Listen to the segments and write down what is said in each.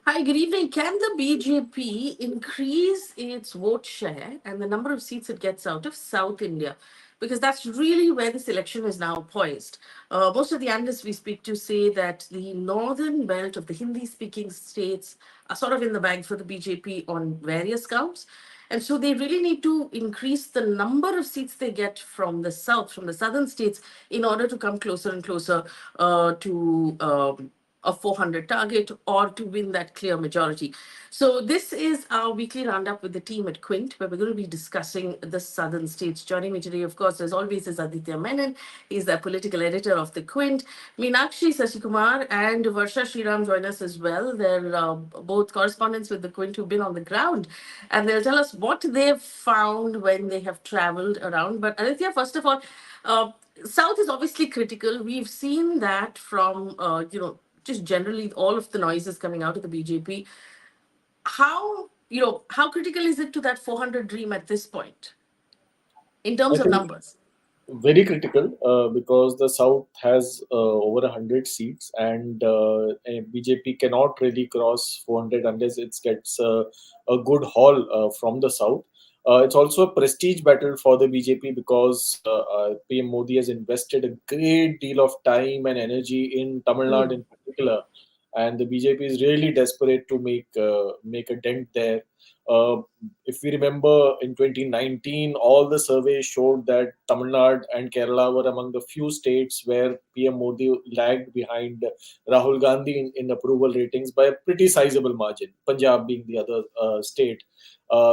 Hi, good evening. Can the BJP increase its vote share and the number of seats it gets out of South India? Because that's really where this election is now poised. Most of the analysts we speak to say that the northern belt of the Hindi speaking states are sort of in the bag for the BJP on various counts. And so they really need to increase the number of seats they get from the south, from the southern states, in order to come closer and closer to a 400 target or to win that clear majority. So this is our weekly roundup with the team at Quint, where we're going to be discussing the southern states. Joining me today, of course, as always, is Aditya Menon. He's the political editor of the Quint. Meenakshy, Sasikumar, and Varsha Sriram join us as well. They're both correspondents with the Quint who've been on the ground, and they'll tell us what they've found when they have traveled around. But Aditya, first of all, uh, South is obviously critical. We've seen that from just generally all of the noises coming out of the BJP. How critical is it to that 400 dream at this point in I terms of think numbers? very critical because the South has over 100 seats, and BJP cannot really cross 400 unless it gets a good haul from the South. It's also a prestige battle for the BJP because PM Modi has invested a great deal of time and energy in Tamil Nadu Mm. in particular, and the BJP is really desperate to make a dent there. Uh, if we remember in 2019, all the surveys showed that Tamil Nadu and Kerala were among the few states where PM Modi lagged behind Rahul Gandhi in approval ratings by a pretty sizable margin, Punjab being the other state.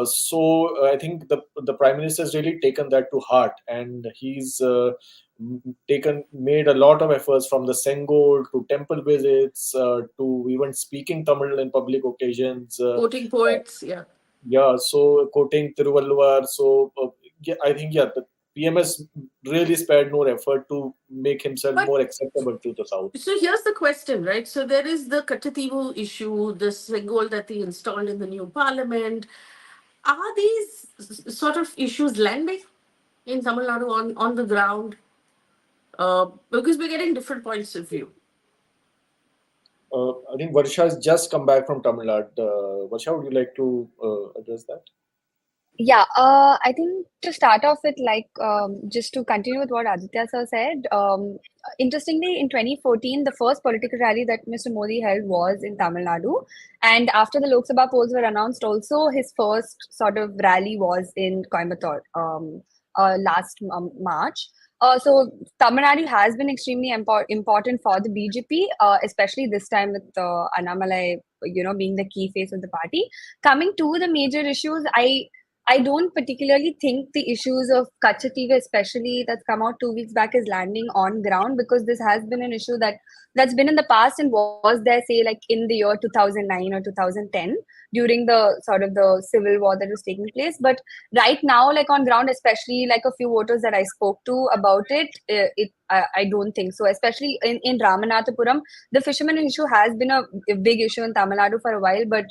So I think the Prime Minister has really taken that to heart, and he's made a lot of efforts from the Sengol to temple visits to even speaking Tamil in public occasions. Quoting poets, yeah. Yeah, so quoting Thiruvalluvar. So yeah, I think the PMS really spared no effort to make himself But more acceptable to the South. so here's the question, right? So there is the Katativu issue, this goal that they installed in the new parliament. Are these sort of issues landing in Tamil Nadu on the ground? Because we're getting different points of view. I think Varsha has just come back from Tamil Nadu. Varsha, would you like to address that? Yeah, I think to start off with, just to continue with what Aditya sir said, interestingly, in 2014, the first political rally that Mr. Modi held was in Tamil Nadu. And after the Lok Sabha polls were announced, also his first sort of rally was in Coimbatore last March. So Tamil Nadu has been extremely important for the BJP, especially this time with Annamalai, being the key face of the party. Coming to the major issues, I don't particularly think the issues of Kachativa, especially that's come out 2 weeks back, is landing on ground, because this has been an issue that's been in the past and was there, say, like in the year 2009 or 2010 during the sort of the civil war that was taking place. But right now, like on ground, especially like a few voters that I spoke to about I don't think so. Especially in Ramanathapuram, the fishermen issue has been a big issue in Tamil Nadu for a while, but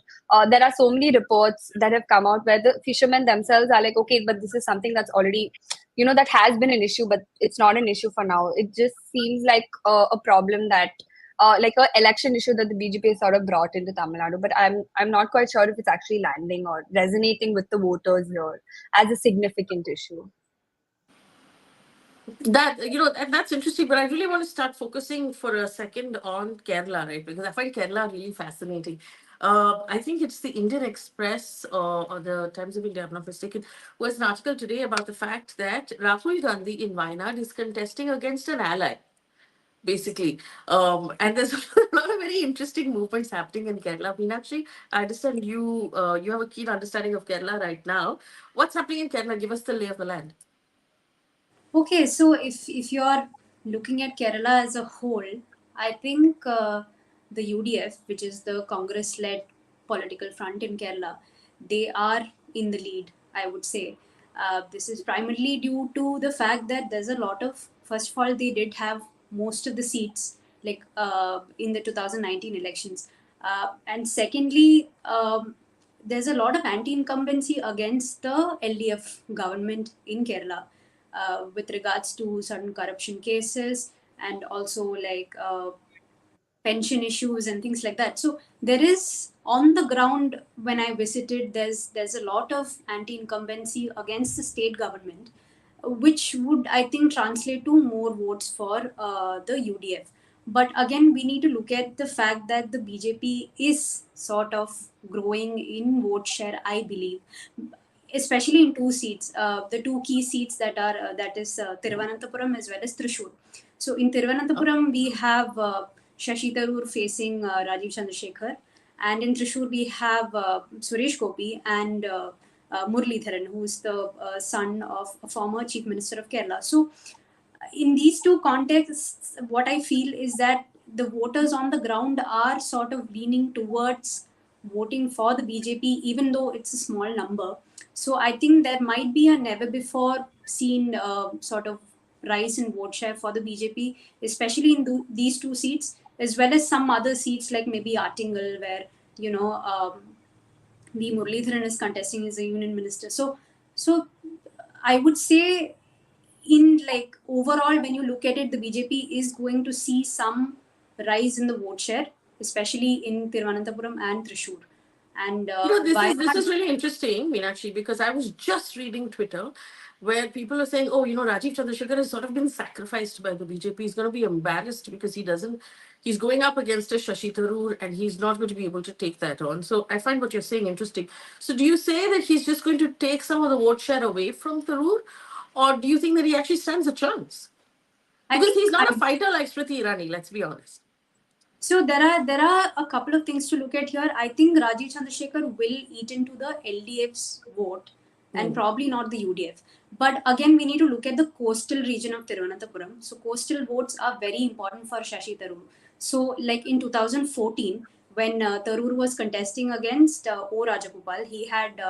there are so many reports that have come out where the fishermen themselves are like, okay, but this is something that's already, that has been an issue, but it's not an issue for now. It just seems like a problem that, like a election issue that the BJP has sort of brought into Tamil Nadu. But I'm not quite sure if it's actually landing or resonating with the voters here as a significant issue. And that's interesting, but I really want to start focusing for a second on Kerala, right? Because I find Kerala really fascinating. I think it's the Indian Express or the Times of India, I'm not mistaken, who has an article today about the fact that Rahul Gandhi in Wayanad is contesting against an ally, basically. And there's a lot of very interesting movements happening in Kerala. Meenakshi, I understand you have a keen understanding of Kerala right now. What's happening in Kerala? Give us the lay of the land. Okay, so if you're looking at Kerala as a whole, I think the UDF, which is the Congress-led political front in Kerala, they are in the lead, I would say. This is primarily due to the fact that there's a lot of, first of all, they did have most of the seats, like in the 2019 elections. And secondly, there's a lot of anti-incumbency against the LDF government in Kerala with regards to certain corruption cases and also like pension issues and things like that. So there is on the ground, when I visited, there's a lot of anti-incumbency against the state government, which would, I think, translate to more votes for the UDF. But again, we need to look at the fact that the BJP is sort of growing in vote share, I believe, especially in two seats, the two key seats that is Thiruvananthapuram as well as Thrissur. So in Thiruvananthapuram, we have Shashi Tharoor facing Rajiv Chandrasekhar, and in Thrissur we have Suresh Gopi and Muralidharan, who is the son of a former Chief Minister of Kerala. So in these two contexts, what I feel is that the voters on the ground are sort of leaning towards voting for the BJP, even though it's a small number. So I think there might be a never before seen sort of rise in vote share for the BJP, especially in these two seats, as well as some other seats like maybe Artingal, where V. Muralidharan is contesting as a union minister. So I would say, in like overall, when you look at it, the BJP is going to see some rise in the vote share, especially in Thiruvananthapuram and Thrissur. And This is really interesting, Meenakshi, because I was just reading Twitter where people are saying, oh, Rajiv Chandrasekhar has sort of been sacrificed by the BJP. He's going to be embarrassed because he's going up against a Shashi Tharoor and he's not going to be able to take that on. So I find what you're saying interesting. So do you say that he's just going to take some of the vote share away from Tharoor, or do you think that he actually stands a chance? Because he's not a fighter like Smriti Irani, let's be honest. So there are a couple of things to look at here. I think Rajiv Chandrasekhar will eat into the LDF's vote and probably not the UDF. But again, we need to look at the coastal region of Thiruvananthapuram. So coastal votes are very important for Shashi Tharoor. So like in 2014, when Tharoor was contesting against O. Rajagopal, he had,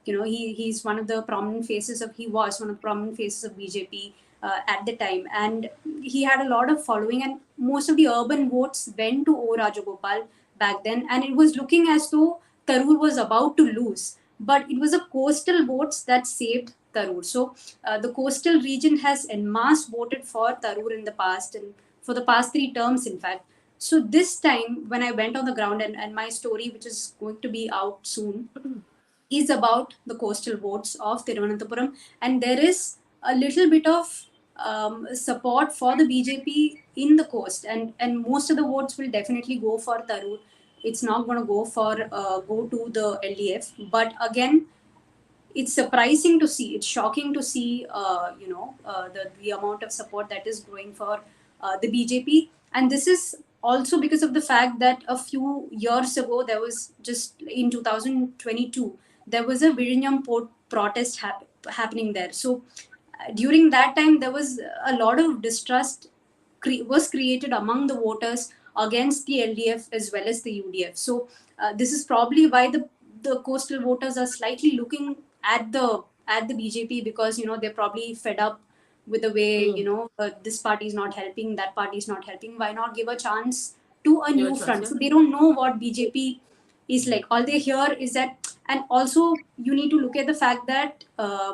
he's one of the prominent faces of, he was one of the prominent faces of BJP at the time, and he had a lot of following, and most of the urban votes went to O. Rajagopal back then, and it was looking as though Tharoor was about to lose, but it was the coastal votes that saved Tharoor. So the coastal region has en masse voted for Tharoor in the past, and for the past 3 terms, in fact. So this time, when I went on the ground, and my story, which is going to be out soon, is about the coastal votes of Thiruvananthapuram, and there is a little bit of support for the BJP in the coast, and most of the votes will definitely go for Tharoor. It's not going to go to the LDF, but again, it's surprising to see. It's shocking to see, the amount of support that is growing for the BJP, and this is also because of the fact that a few years ago, there was just in 2022, there was a Vizhinjam port protest happening there. So during that time, there was a lot of distrust was created among the voters against the LDF as well as the UDF. So this is probably why the coastal voters are slightly looking at the BJP, because they're probably fed up with the way this party is not helping, that party is not helping. Why not give a chance to a new front? So they don't know what BJP is like. All they hear is that. And also, you need to look at the fact that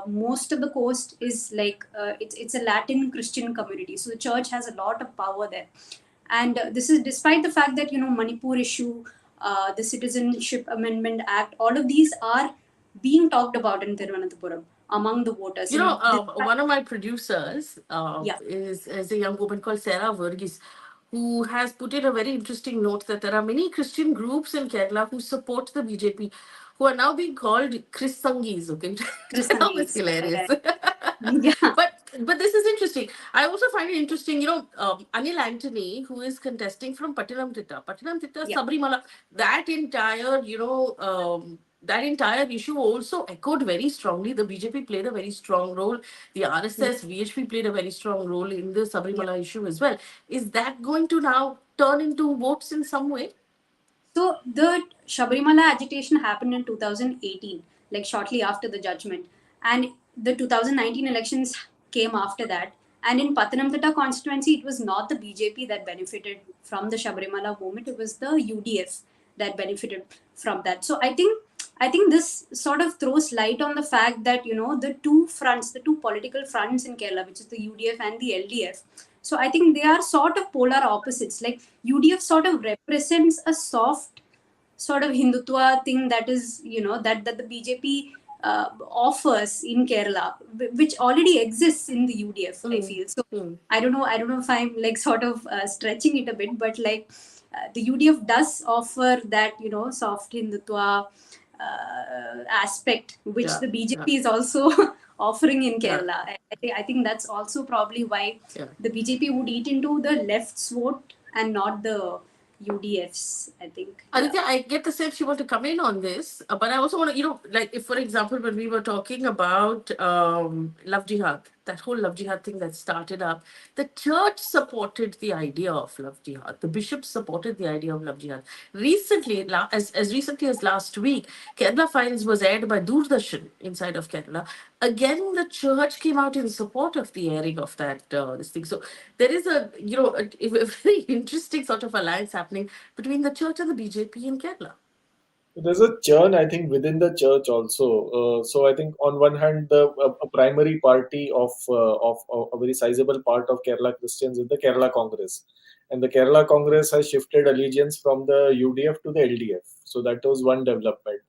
most of the coast is like it's a Latin Christian community, so the church has a lot of power there. And this is despite the fact that Manipur issue, the Citizenship Amendment Act, all of these are being talked about in Thiruvananthapuram among the voters. One of my producers is a young woman called Sarah Verghese, who has put in a very interesting note that there are many Christian groups in Kerala who support the BJP, who are now being called Chris Sangis. Okay, it's hilarious. But this is interesting. I also find it interesting. Anil Antony, who is contesting from Pattanamthitta, Sabrimala, that entire issue also echoed very strongly. The BJP played a very strong role. The RSS, VHP played a very strong role in the Sabrimala issue as well. Is that going to now turn into votes in some way? So the Sabrimala agitation happened in 2018, like shortly after the judgment. And the 2019 elections came after that. And in Pattanamthitta constituency, it was not the BJP that benefited from the Sabrimala movement. It was the UDF that benefited from that. So I think this sort of throws light on the fact that, the two political fronts in Kerala, which is the UDF and the LDF. So I think they are sort of polar opposites. Like UDF sort of represents a soft sort of Hindutva thing that is, that the BJP offers in Kerala, which already exists in the UDF, I feel. So I don't know if I'm like sort of stretching it a bit, but like the UDF does offer that, soft Hindutva aspect, which the BJP is also offering in Kerala. I think that's also probably why the BJP would eat into the left's vote and not the UDFs, I think. Aditya, I get the sense you want to come in on this, but I also want to, like, if, for example, when we were talking about Love Jihad, that whole Love Jihad thing that started up, the church supported the idea of Love Jihad. The bishops supported the idea of Love Jihad. Recently, as recently as last week, Kerala Files was aired by Doordarshan inside of Kerala. Again, the church came out in support of the airing of that this thing. So there is a very interesting sort of alliance happening between the church and the BJP in Kerala. There's a churn, I think, within the church also. So I think on one hand, a primary party of a very sizable part of Kerala Christians is the Kerala Congress, and the Kerala Congress has shifted allegiance from the UDF to the LDF. So that was one development.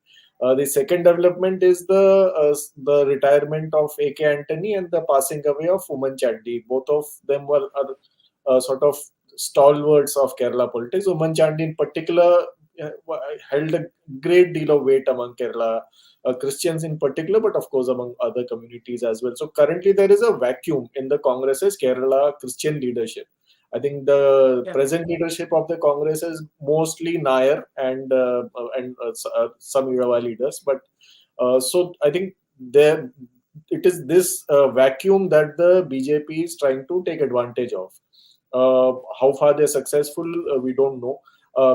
The second development is the retirement of A.K. Antony and the passing away of Uman Chandi. Both of them are sort of stalwarts of Kerala politics. Uman Chandi in particular held a great deal of weight among Kerala Christians in particular, but of course among other communities as well. So currently there is a vacuum in the Congress's Kerala Christian leadership. I think the present leadership of the Congress is mostly Nair and some Irava leaders. But so I think it is this vacuum that the BJP is trying to take advantage of. How far they're successful, we don't know.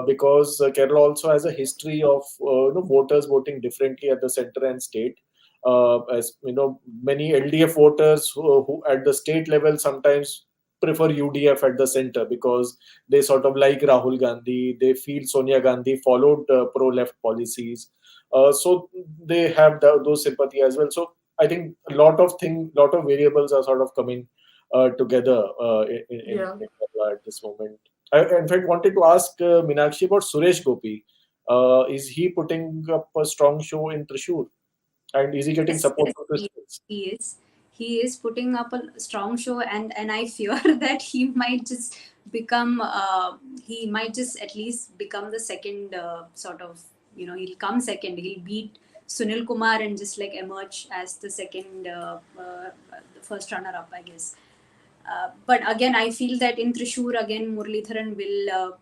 Because Kerala also has a history of voters voting differently at the center and state. As you know, many LDF voters who at the state level sometimes prefer UDF at the center because they sort of like Rahul Gandhi. They feel Sonia Gandhi followed pro-left policies, so they have those sympathy as well. So I think a lot of variables are sort of coming together in Kerala at this moment. I, in fact, wanted to ask Meenakshi about Suresh Gopi. Is he putting up a strong show in Thrissur? And is he getting support from Christians? He is. He is putting up a strong show, and I fear that he might just become. He might just at least become the second sort of. He'll come second. He'll beat Sunil Kumar and just like emerge as the second, the first runner-up, I guess. But again, I feel that in Thrissur, again, Muralidharan will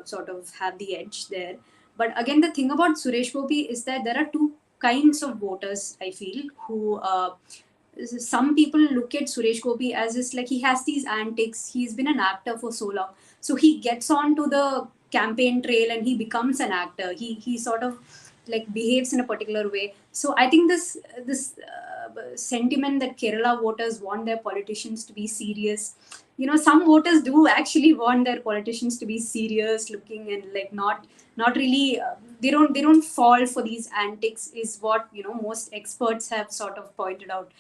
sort of have the edge there. But again, the thing about Suresh Gopi is that there are two kinds of voters, I feel, who some people look at Suresh Gopi as just like he has these antics. He's been an actor for so long. So he gets onto the campaign trail and he becomes an actor. He sort of like behaves in a particular way. So I think this sentiment that Kerala voters want their politicians to be serious. Some voters do actually want their politicians to be serious looking and like not really. They don't fall for these antics, is what most experts have sort of pointed out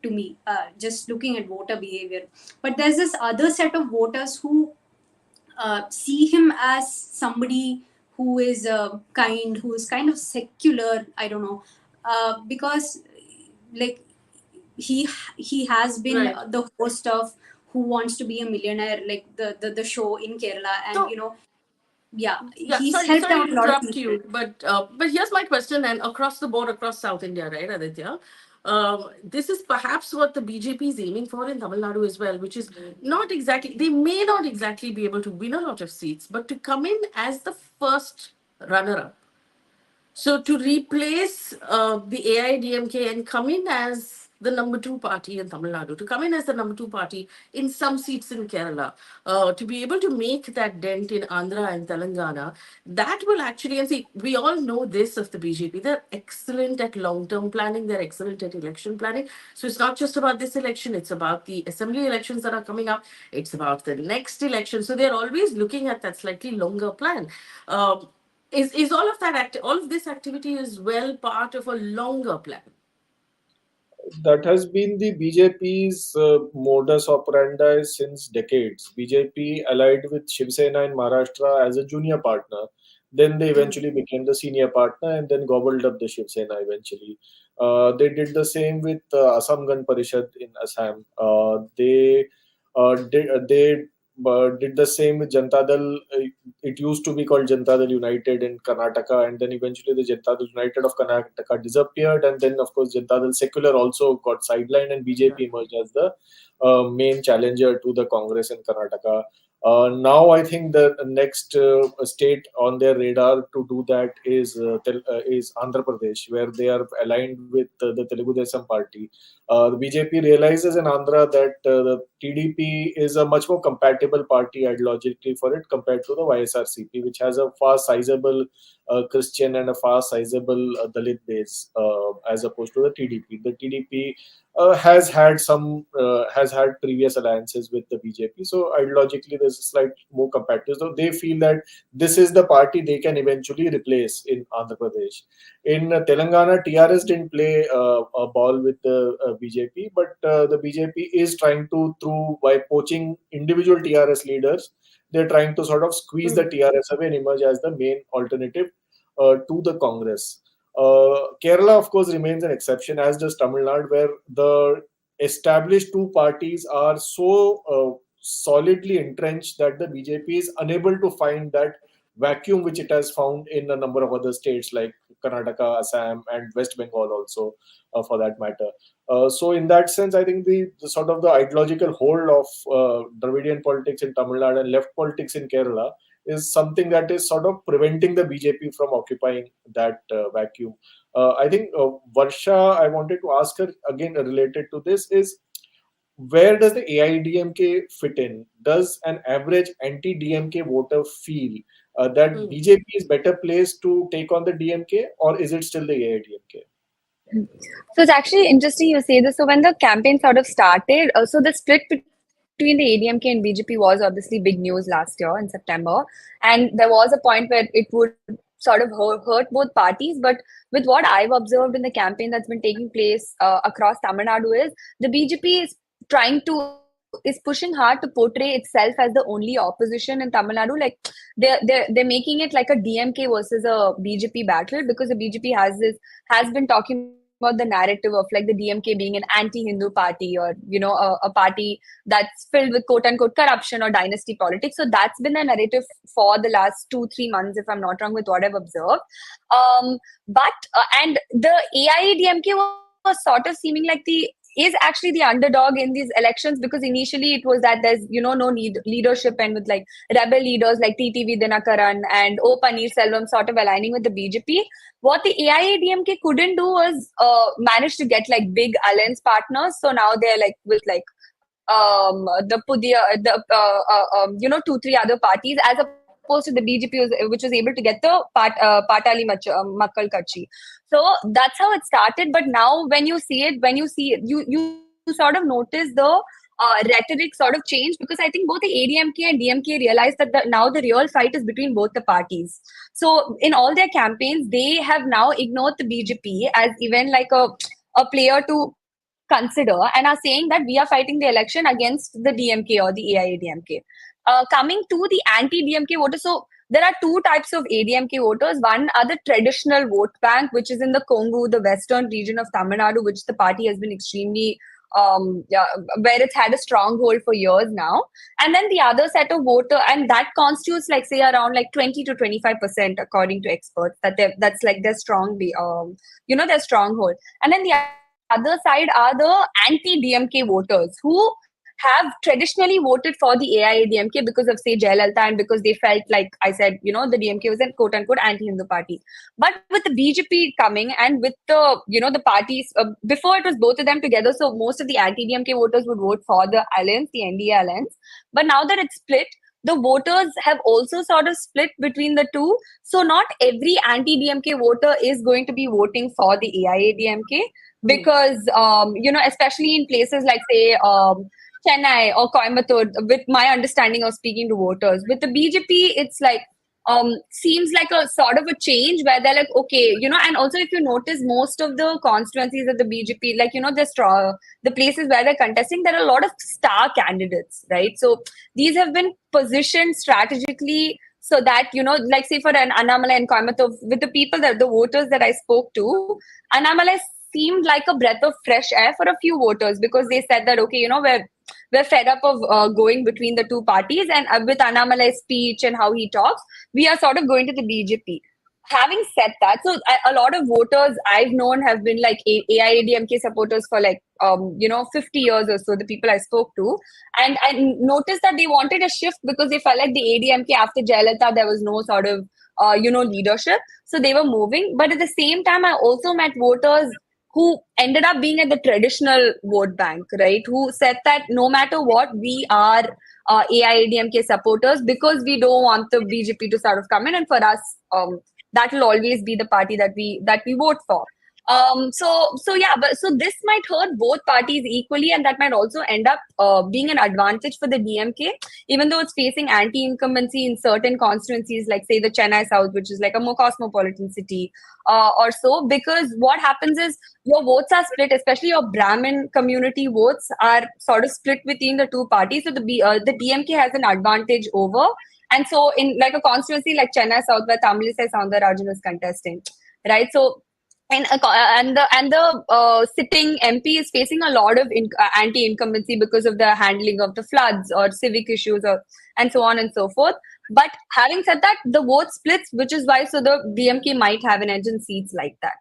to me. Just looking at voter behavior, but there's this other set of voters who see him as somebody who is kind, who is kind of secular. I don't know, because like he has been the host of Who Wants to Be a Millionaire, like the show in Kerala, and he's helped out a lot of people. You, but here's my question, and across the board, across South India, right, Aditya? This is perhaps what the BJP is aiming for in Tamil Nadu as well, which is not exactly, they may not exactly be able to win a lot of seats, but to come in as the first runner-up. So to replace the AIDMK and come in as the number 2 party in Tamil Nadu, to come in as the number 2 party in some seats in Kerala, to be able to make that dent in Andhra and Telangana, that will actually, and see, we all know this of the BJP, they're excellent at long-term planning, they're excellent at election planning. So it's not just about this election, it's about the assembly elections that are coming up, it's about the next election. So they're always looking at that slightly longer plan. Is all of that all of this activity is well part of a longer plan? That has been the BJP's modus operandi since decades. BJP allied with Shiv Sena in Maharashtra as a junior partner. Then they eventually became the senior partner and then gobbled up the Shiv Sena eventually. They did the same with Assam Gan Parishad in Assam. They did the same with Janata Dal. It used to be called Janata Dal United in Karnataka, and then eventually the Janata Dal United of Karnataka disappeared, and then of course Janata Dal Secular also got sidelined, and BJP emerged as the main challenger to the Congress in Karnataka. Now I think the next state on their radar to do that is Andhra Pradesh, where they are aligned with the Telugu Desam party. The BJP realizes in Andhra that the TDP is a much more compatible party ideologically for it compared to the YSRCP, which has a far sizable Christian and a far sizable Dalit base as opposed to the TDP. The TDP has had previous alliances with the BJP, so ideologically there's a slight more compatible. So they feel that this is the party they can eventually replace in Andhra Pradesh. In Telangana, TRS didn't play a ball with the BJP, but the BJP is trying to, through by poaching individual TRS leaders, they're trying to sort of squeeze the TRS away and emerge as the main alternative to the Congress. Kerala, of course, remains an exception, as does Tamil Nadu, where the established two parties are so solidly entrenched that the BJP is unable to find that vacuum which it has found in a number of other states like Karnataka, Assam, and West Bengal also, for that matter. So, in that sense, I think the sort of the ideological hold of Dravidian politics in Tamil Nadu and left politics in Kerala is something that is sort of preventing the BJP from occupying that vacuum. I think Varsha, I wanted to ask her again related to this is, where does the AIDMK fit in? Does an average anti-DMK voter feel that BJP is better placed to take on the DMK, or is it still the AIDMK? So it's actually interesting you say this. So when the campaign sort of started, so the split between the ADMK and BJP was obviously big news last year in September. And there was a point where it would sort of hurt both parties. But with what I've observed in the campaign that's been taking place across Tamil Nadu is the BJP is pushing hard to portray itself as the only opposition in Tamil Nadu. Like they're making it like a DMK versus a BJP battle, because the BJP has been talking about the narrative of like the DMK being an anti-Hindu party, or a party that's filled with quote unquote corruption or dynasty politics. So that's been the narrative for the last 2-3 months, if I'm not wrong, with what I've observed. And the AIADMK was sort of seeming like is actually the underdog in these elections, because initially it was that there's no leadership, and with like rebel leaders like TTV Dinakaran and O Paneerselvam sort of aligning with the BJP. What the AIADMK couldn't do was manage to get like big alliance partners. So now they're like with like the Pudia, 2-3 other parties, as opposed to the BJP, which was able to get the Patali Makkal Kachi. So that's how it started. But now when you see it, you sort of notice the rhetoric sort of change, because I think both the ADMK and DMK realized that now the real fight is between both the parties. So in all their campaigns, they have now ignored the BJP as even like a player to consider, and are saying that we are fighting the election against the DMK or the AIADMK. Coming to the anti-DMK voters, so there are two types of ADMK voters. One are the traditional vote bank, which is in the Kongu, the western region of Tamil Nadu, which the party has been extremely, where it's had a stronghold for years now. And then the other set of voter, and that constitutes like say around like 20 to 25% according to experts. That's like their strong, their stronghold. And then the other side are the anti-DMK voters who have traditionally voted for the AIADMK because of, say, Jayalalitha, and because they felt like I said, the DMK was a quote-unquote anti-Hindu party. But with the BJP coming, and with the, the parties, before it was both of them together, so most of the anti-DMK voters would vote for the alliance, the NDA alliance. But now that it's split, the voters have also sort of split between the two. So not every anti-DMK voter is going to be voting for the AIADMK, because, especially in places like, say, Chennai or Coimbatore, with my understanding of speaking to voters. With the BJP, it's like seems like a sort of a change where they're like, okay, and also if you notice most of the constituencies of the BJP, like, the places where they're contesting, there are a lot of star candidates, right? So these have been positioned strategically so that, like say for an Annamalai and Coimbatore, with the people the voters that I spoke to, Annamalai seemed like a breath of fresh air for a few voters because they said that, okay, we're fed up of going between the two parties, and with Annamalai's speech and how he talks, we are sort of going to the BJP. Having said that, so a lot of voters I've known have been like AIADMK supporters for like 50 years or so, the people I spoke to, and I noticed that they wanted a shift because they felt like the ADMK after Jayalalitha there was no sort of leadership, so they were moving. But at the same time, I also met voters who ended up being at the traditional vote bank, right? Who said that no matter what, we are AIADMK supporters because we don't want the BJP to sort of come in, and for us, that will always be the party that we vote for. So this might hurt both parties equally, and that might also end up being an advantage for the DMK, even though it's facing anti-incumbency in certain constituencies, like say the Chennai South, which is like a more cosmopolitan city, or so. Because what happens is your votes are split, especially your Brahmin community votes are sort of split between the two parties. So the DMK has an advantage over. And so in like a constituency like Chennai South, where Tamilisai Soundararajan is contesting, right? So and the sitting MP is facing a lot of anti-incumbency because of the handling of the floods or civic issues and so on and so forth. But having said that, the vote splits, which is why so the DMK might have an edge in seats like that.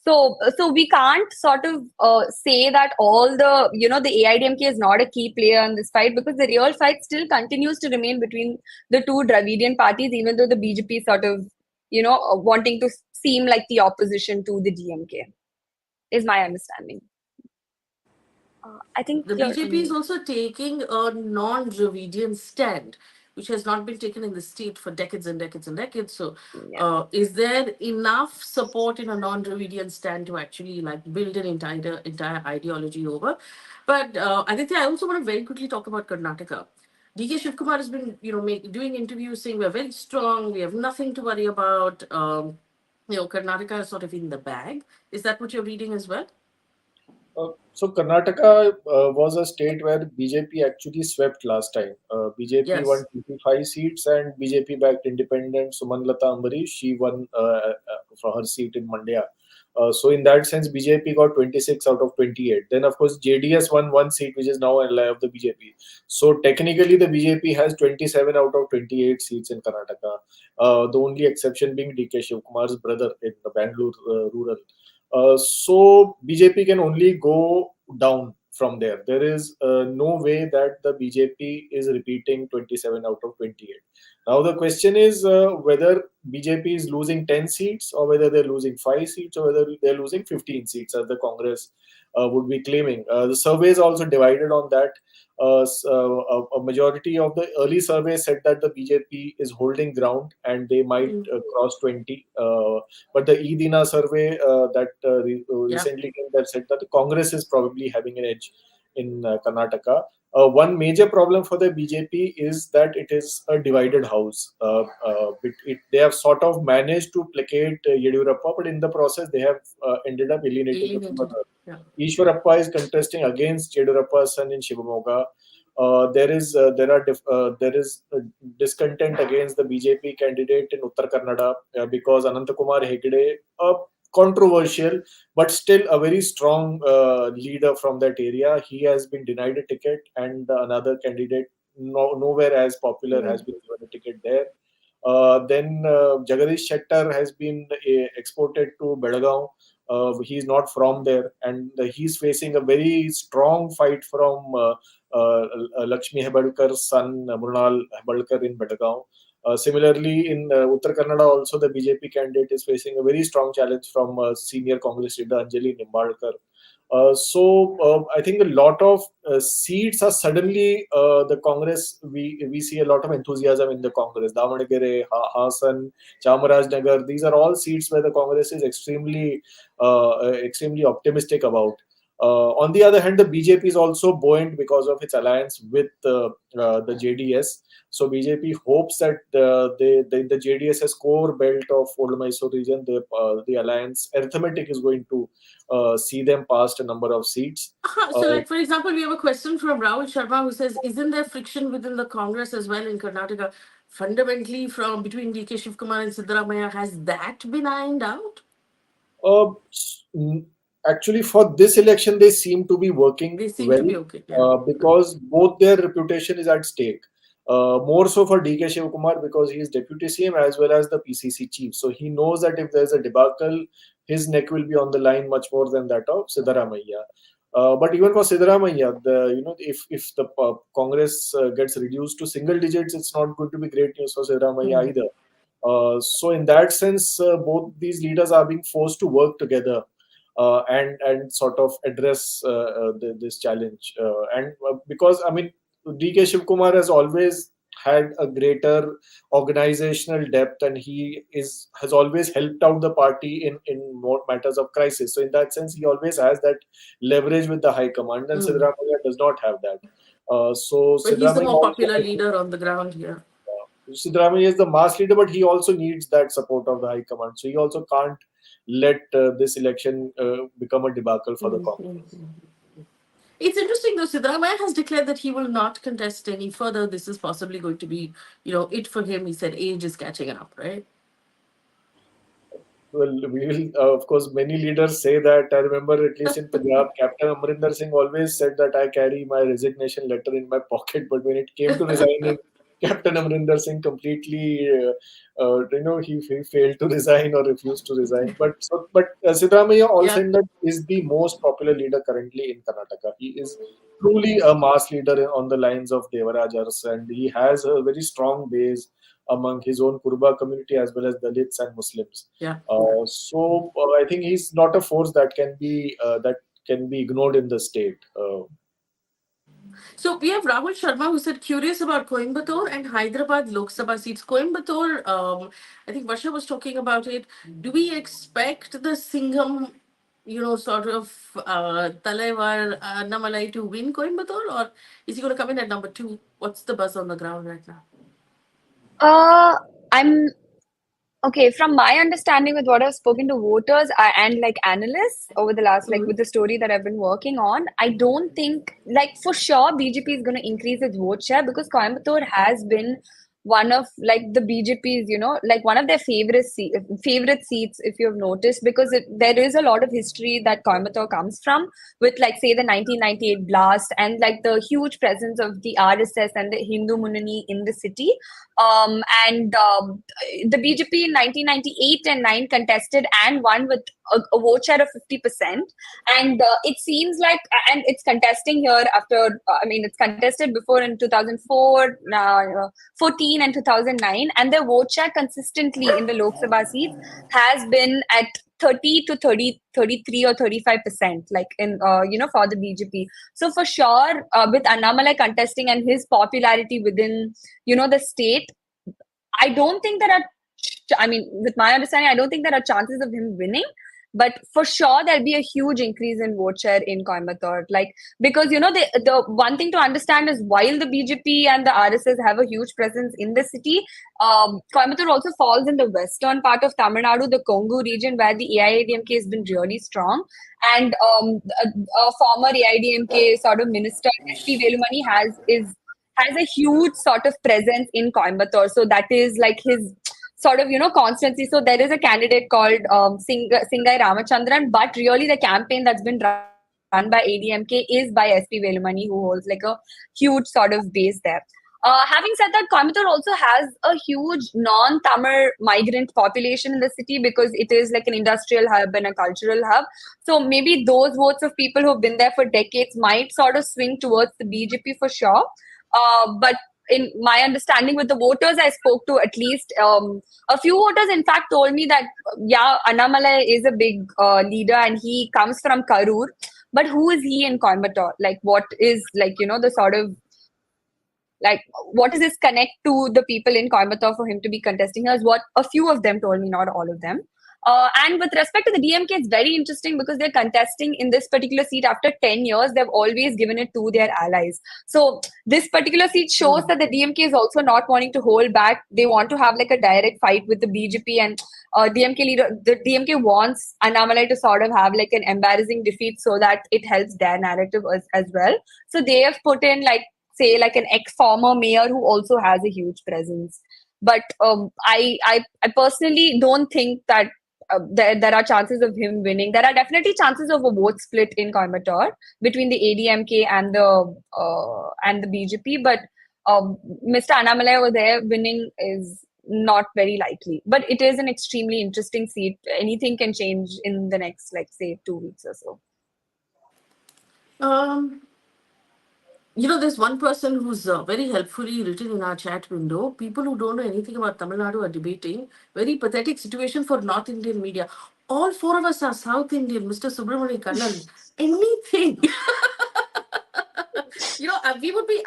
So we can't sort of say that all the the AIDMK is not a key player in this fight, because the real fight still continues to remain between the two Dravidian parties, even though the BJP is sort of wanting to seem like the opposition to the DMK, is my understanding. I think The BJP is also taking a non-Dravidian stand, which has not been taken in the state for decades and decades and decades. So, is there enough support in a non-Dravidian stand to actually like build an entire ideology over? But Aditya, I also want to very quickly talk about Karnataka. DK Shivkumar has been, doing interviews saying we're very strong, we have nothing to worry about. Karnataka is sort of in the bag. Is that what you're reading as well? So Karnataka was a state where BJP actually swept last time. BJP won 25 seats, and BJP-backed independent Sumanlata Ambarish, she won from her seat in Mandya. So in that sense, BJP got 26 out of 28. Then of course JDS won one seat, which is now an ally of the BJP. So technically the BJP has 27 out of 28 seats in Karnataka. The only exception being DK Shivkumar's brother in the Bangalore rural. So BJP can only go down from there. There is no way that the BJP is repeating 27 out of 28. Now the question is whether BJP is losing 10 seats, or whether they're losing 5 seats, or whether they're losing 15 seats, as the Congress would be claiming. The surveys also divided on that. A majority of the early surveys said that the BJP is holding ground and they might cross 20. But the E-Dina survey that recently came that said that the Congress is probably having an edge in Karnataka. One major problem for the BJP is that it is a divided house. They have sort of managed to placate Yediyurappa, but in the process they have ended up alienating the brother. Ishwarappa is contesting against Yediyurappa's son in Shivamoga. There is discontent against the BJP candidate in Uttar Kannada because Anantakumar Hegde, controversial but still a very strong leader from that area, he has been denied a ticket, and another candidate nowhere as popular has been given a ticket there. Then Jagadish Shettar has been exported to Belagaon. He's not from there, and he's facing a very strong fight from Lakshmi Hebadkar's son Mrunal Hebadkar in Belagaon. Similarly, in Uttar Kannada also, the BJP candidate is facing a very strong challenge from senior Congress leader Anjali Nimbalkar. So I think a lot of seats are suddenly the Congress. We see a lot of enthusiasm in the Congress. Davanagere, Hasan, Chamarajnagar. These are all seats where the Congress is extremely optimistic about. On the other hand, the BJP is also buoyant because of its alliance with the JDS. So BJP hopes that the JDS's core belt of Old Mysore region, the alliance arithmetic is going to see them past a number of seats. So, like, for example, we have a question from Rahul Sharma who says, isn't there friction within the Congress as well in Karnataka? Fundamentally, from between DK Shivkumar and Siddaramaiah, has that been ironed out? Uh, Actually, for this election, they seem to be working They seem well to be okay. Yeah. because both their reputation is at stake. More so for DK Shivkumar because he is deputy CM as well as the PCC chief. So he knows that if there's a debacle, his neck will be on the line much more than that of Siddaramaiah. But even for Siddaramaiah, if the Congress gets reduced to single digits, it's not going to be great news for Siddaramaiah either. So in that sense, both these leaders are being forced to work together and sort of address this challenge. And because I mean, DK Shivkumar has always had a greater organizational depth, and he has always helped out the party in more matters of crisis. So in that sense, he always has that leverage with the high command, and Siddaramaiah does not have that. But he's the more popular leader on the ground here. Sriram is the mass leader, but he also needs that support of the high command. So he also can't let this election become a debacle for the Congress. It's interesting though, Siddaramaiah has declared that he will not contest any further. This is possibly going to be, it for him. He said age is catching up, right? Well, we will, of course, many leaders say that. I remember at least in Punjab, Captain Amrinder Singh always said that I carry my resignation letter in my pocket. But when it came to resigning, Captain Amrinder Singh completely, he failed to resign or refused to resign. But Siddaramaiah also in that is the most popular leader currently in Karnataka. He is truly a mass leader on the lines of Devarajars, and he has a very strong base among his own Kurba community as well as Dalits and Muslims. So I think he's not a force that can be ignored in the state. So we have Rahul Sharma who said curious about Coimbatore and Hyderabad Lok Sabha seats. Coimbatore, I think Varsha was talking about it. Do we expect the Singham, sort of Talaivar Annamalai to win Coimbatore, or is he going to come in at number 2? What's the buzz on the ground right now? I'm okay. From my understanding, with what I've spoken to voters and like analysts over the last, like with the story that I've been working on, I don't think, like for sure, BJP is going to increase its vote share because Coimbatore has been one of like the BJP's, like one of their favorite seats, if you've noticed, because there is a lot of history that Coimbatore comes from with, like, say, the 1998 blast and like the huge presence of the RSS and the Hindu Munani in the city. The BJP in 1998 and 9 contested and won with a vote share of 50%. And it seems like, and it's contesting here after, it's contested before in 2004, 14 and 2009. And their vote share consistently in the Lok Sabha seats has been at 30 to 33 or 35%, like in, for the BJP. So for sure, with Annamalai contesting and his popularity within, the state, I don't think there are, with my understanding, I don't think there are chances of him winning. But for sure, there'll be a huge increase in vote share in Coimbatore. Like, because, the one thing to understand is while the BJP and the RSS have a huge presence in the city, Coimbatore also falls in the western part of Tamil Nadu, the Kongu region, where the AIADMK has been really strong. And a former AIADMK sort of minister, SP Velumani, has a huge sort of presence in Coimbatore. So that is like his sort of, constancy. So there is a candidate called Singai Ramachandran, but really the campaign that's been run by ADMK is by SP Velumani, who holds like a huge sort of base there. Having said that, Coimbatore also has a huge non-Tamil migrant population in the city because it is like an industrial hub and a cultural hub. So maybe those votes of people who've been there for decades might sort of swing towards the BJP for sure. But in my understanding with the voters I spoke to, at least a few voters in fact told me that Annamalai is a big leader and he comes from Karur, but who is he in Coimbatore? Like, what is, like, the sort of, like, what is his connect to the people in Coimbatore for him to be contesting here is what a few of them told me, not all of them. And with respect to the DMK, it's very interesting because they're contesting in this particular seat after 10 years. They've always given it to their allies. So this particular seat shows that the DMK is also not wanting to hold back. They want to have like a direct fight with the BJP, and DMK leader. The DMK wants Annamalai to sort of have like an embarrassing defeat so that it helps their narrative as well. So they have put in like, say, like an ex-former mayor who also has a huge presence. But I personally don't think that there are chances of him winning. There are definitely chances of a vote split in Coimbatore between the ADMK and the BJP, but Mr. Annamalai over there winning is not very likely. But it is an extremely interesting seat. Anything can change in the next, like, say, 2 weeks or so. Um, there's one person who's very helpfully written in our chat window. People who don't know anything about Tamil Nadu are debating. Very pathetic situation for North Indian media. All four of us are South Indian, Mr. Subramani Kannan. Anything.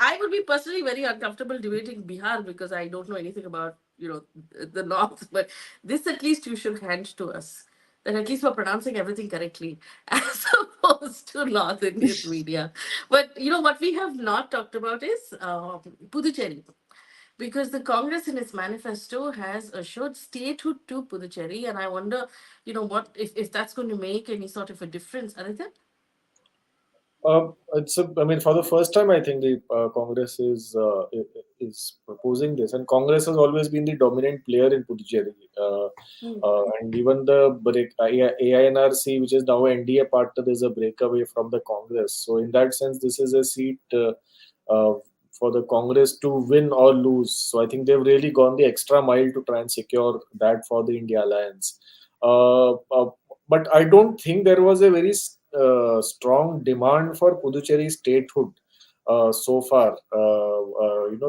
I would be personally very uncomfortable debating Bihar because I don't know anything about, the North. But this at least you should hand to us. That at least we're pronouncing everything correctly, as opposed to North Indian media. But what we have not talked about is Puducherry, because the Congress in its manifesto has assured statehood to Puducherry, and I wonder, what if that's going to make any sort of a difference, Aditya? I mean, for the first time, I think the Congress is proposing this, and Congress has always been the dominant player in Puducherry, and even the AINRC, which is now NDA partner, is a breakaway from the Congress. So, in that sense, this is a seat for the Congress to win or lose. So, I think they've really gone the extra mile to try and secure that for the India Alliance. But I don't think there was a very strong demand for Puducherry statehood so far.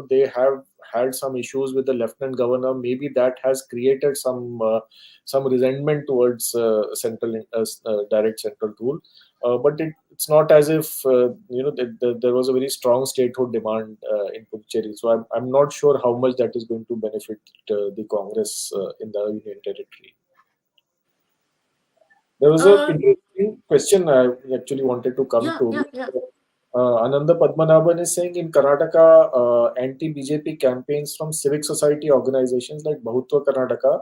They have had some issues with the lieutenant governor. Maybe that has created some resentment towards direct central rule. But it's not as if there was a very strong statehood demand in Puducherry. So I'm not sure how much that is going to benefit the Congress in the Union Territory. There was an interesting question I actually wanted to come to. Yeah. Ananda Padmanabhan is saying in Karnataka, anti-BJP campaigns from civic society organizations like Bahutva Karnataka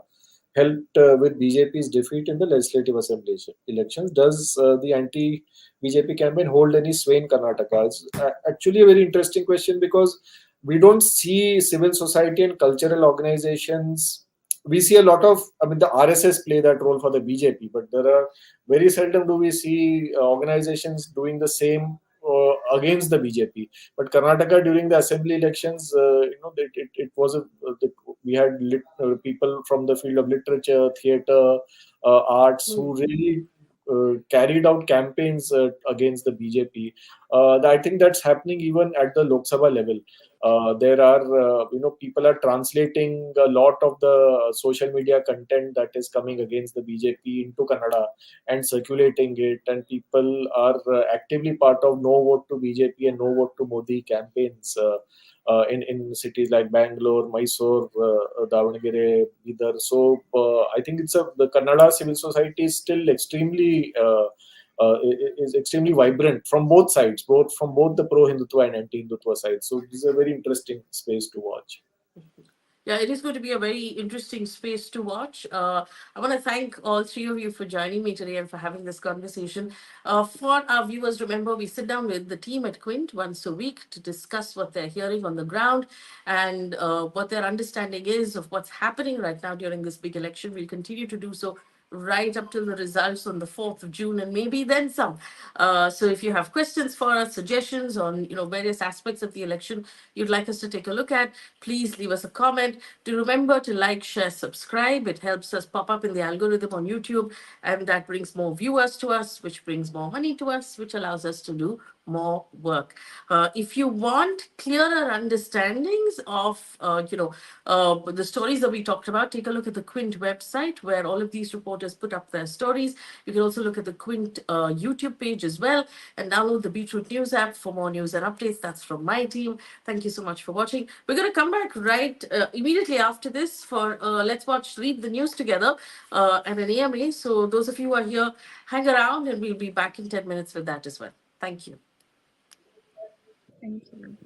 helped with BJP's defeat in the legislative assembly elections. Does the anti-BJP campaign hold any sway in Karnataka? It's actually a very interesting question because we don't see civil society and cultural organizations. We see a lot of, the RSS play that role for the BJP, but there are very seldom do we see organizations doing the same against the BJP. But Karnataka during the assembly elections, it was we had people from the field of literature, theatre, arts who really carried out campaigns against the BJP. I think that's happening even at the Lok Sabha level. There are, people are translating a lot of the social media content that is coming against the BJP into Kannada and circulating it, and people are actively part of No Vote to BJP and No Vote to Modi campaigns in cities like Bangalore, Mysore, Davanagere, Bidar. So I think the Kannada civil society is still extremely vibrant from both sides, from both the pro-Hindutva and anti-Hindutva side. So this is a very interesting space to watch. Yeah, it is going to be a very interesting space to watch. I want to thank all three of you for joining me today and for having this conversation. For our viewers, remember, we sit down with the team at Quint once a week to discuss what they're hearing on the ground and what their understanding is of what's happening right now during this big election. We'll continue to do so right up till the results on the 4th of June and maybe then some. So if you have questions for us, suggestions on various aspects of the election you'd like us to take a look at, please leave us a comment. To remember to like, share, subscribe. It helps us pop up in the algorithm on YouTube, and that brings more viewers to us, which brings more money to us, which allows us to do more work. If you want clearer understandings of, the stories that we talked about, take a look at the Quint website where all of these reporters put up their stories. You can also look at the Quint YouTube page as well, and download the Beetroot News app for more news and updates. That's from my team. Thank you so much for watching. We're going to come back right immediately after this for Let's Watch Read the News Together and an AMA. So those of you who are here, hang around and we'll be back in 10 minutes with that as well. Thank you. Thank you.